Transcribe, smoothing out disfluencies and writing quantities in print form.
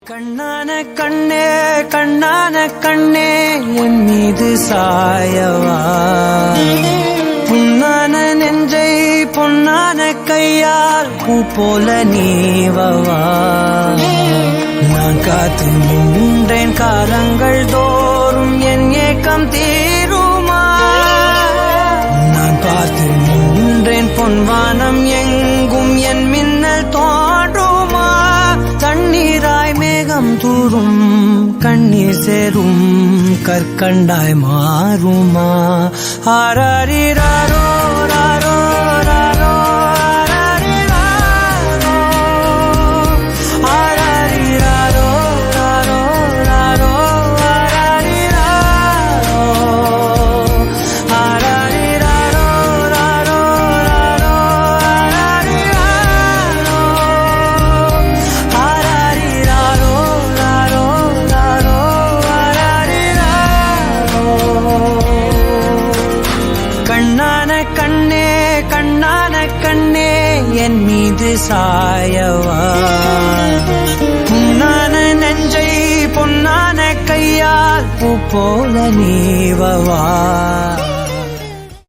கண்ணான கண்ணே கண்ணான கண்ணே என் மீது சாயவா, புண்ணான நெஞ்சை பொன்னான கையால் பூ போல நீவவா. நான் காத்து நின்றேன் காலங்கள் தோறும் என் ஏக்கம் தீருமா. நான் பார்த்து நின்றேன் பொன்வானம் எங்கும் என் மின்னல் தோன்றுமா. தண்ணீராய் மேகம் தூரும் கண்ணீர் சேரும் கற்கண்டாய் மாறுமா. ஆராரிராரோ ராரோ ராரோ ஆராரிராரோ ராரோ ராரோ ஆராரிராரோ ராரோ ராரோ கண்ணான கண்ணே கண்ணான கண்ணே என் மீது சாயவா, புண்ணான நெஞ்சை பொன்னான கையால் பூ போல நீவவா.